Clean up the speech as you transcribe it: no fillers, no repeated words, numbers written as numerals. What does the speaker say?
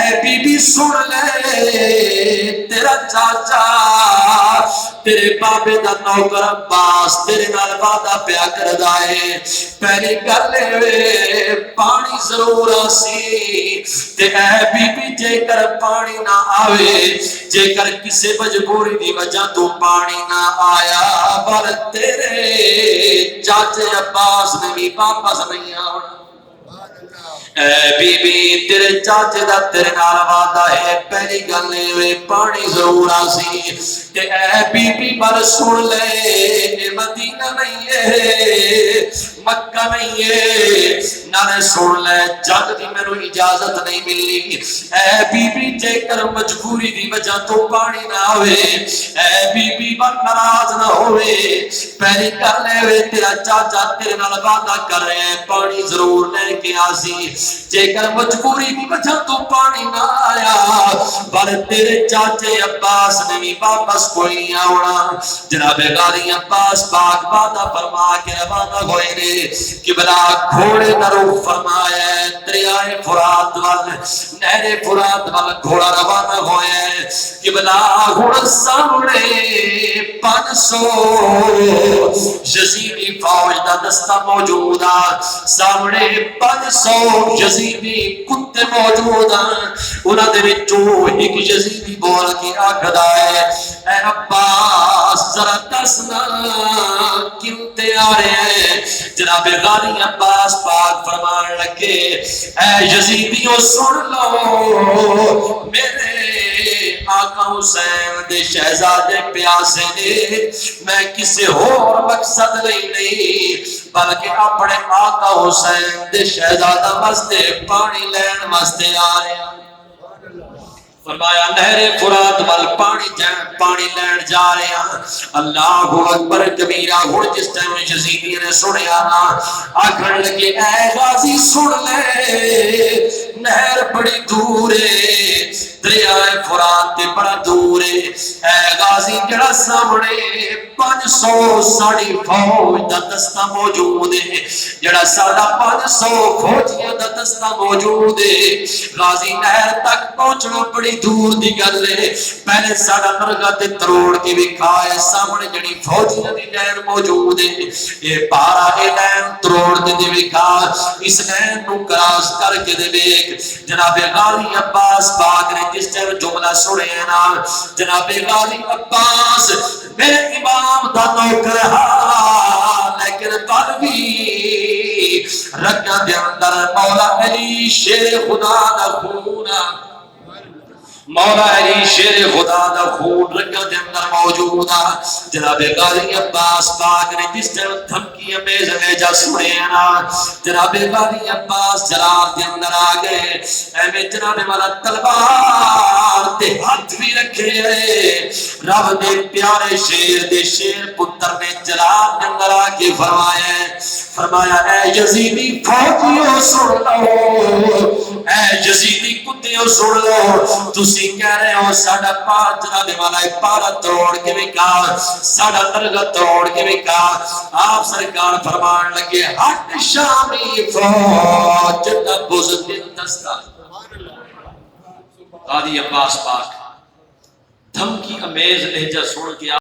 a be be سن لے تیرا چاچا تیرے بابے دا نوکر عباس تیرے نال وعدہ پیا کردا ہے پہلی گل پانی ضرور آسی تے اے بی بی جے کر پانی نہ آوے جے کر کسے مجبوری دی وجہ تو پانی نہ آیا پر تیرے چاچے عباس نے بھی واپس نہیں آنا اے بی بی تیرے چاچے دا تیرے نال وعدہ ہے پہلی گل اے پانی ضرور آسی تے اے بی بی پر سن لے مدینہ نہیں ہے مکہ نہیں ہے نہ سن لے جنگ دی میرے اجازت نہیں ملی اے بی بی جے کر مجبوری دی وجہ تو پانی نہ ہوئے اے بی بی پر ناراض نہ ہوئے پہلی کر لے تیرا چاچا تیرے نال وعدہ کر رہے ہیں پانی ضرور لے کے آسی جے کر مجبوری دی وجہ تو پانی نہ آیا پر تیرے چاچے عباس نے بھی واپس کوئی آونا جناب غازی عباس پاک وعدہ فرما کے روانہ ہوئے نے قبلہ گھوڑے کا رخ فرمایا دریائے فرات وال نہر فرات وال گھوڑا روانہ ہوئے قبلہ گھوڑا سامنے 500 یزیدی فوج دا دستہ موجود سامنے 500 یزیدی کتے موجود انہاں دے وچوں ایک یزیدی بول کے آکھدا ہے اے عباس ذرا دسنا کیوں تے آ رہے ہیں جناب غازی عباس پاک فرمان لگے اے یزیدیوں سن لو میرے آقا حسین دے شہزادے پیاسے نے میں کسی اور مقصد نہیں بلکہ اپنے آقا حسین دے شہزادہ واسطے پانی لین واسطے آ رہے ہیں فرمایا نہر فرات وال پانی لین جا رہے ہیں اللہ اکبر کبیرہ ہن جس ٹائم یزیدی نے سنیا نا آکھن لگے اے غازی سن لے نہر بڑی دور ہے دریائے فرات تے بڑا دور ہے اے غازی جڑا سامنے 500 ساڑی فوج دا دستہ موجود ہے جڑا ساڑا 500 فوجیاں دا دستہ موجود ہے غازی نہر تک پہنچنا بڑی دور دی گل ہے پہلے ساڑا مرگا تے تروڑ کے وکھائے سامنے جڑی فوجیاں دی لین موجود ہے یہ پارا اے لین تروڑ کے دے وکھا اس لین نو کراس کر کے دے ویک جناب غازی عباس پاک نے جس طرح جملہ سنے نا جناب غازی عباس میرے امام دا نوکر ہاں لیکن پر بھی رکھا دے اندر مولا علی شیر خدا دا خونا مولا علی شیر خدا دا خون رکھا دے اندر موجود جناب غازی عباس پاک نے جس طرح دھمکی امیز ہے جا سنے نا جناب غازی عباس جلال دے اندر آگئے اے میں جناب والا تلوار تے ہاتھ بھی رکھے رب دے پیارے شیر دے شیر پتر نے جلال دے اندر آگے فرمایا اے یزیدی فوجیوں سن لو اے یزیدی کتیوں سن لو تسی کہہ رہے ہو ساڑا پار جناب والا پارا توڑ کے وکا ساڑا درگاہ توڑ کے وکا آپ سرکار فرمان لگے ہٹ شامی فوج دا بزدل دستا غازی عباس پاک دھمکی امیز لہجہ سن کے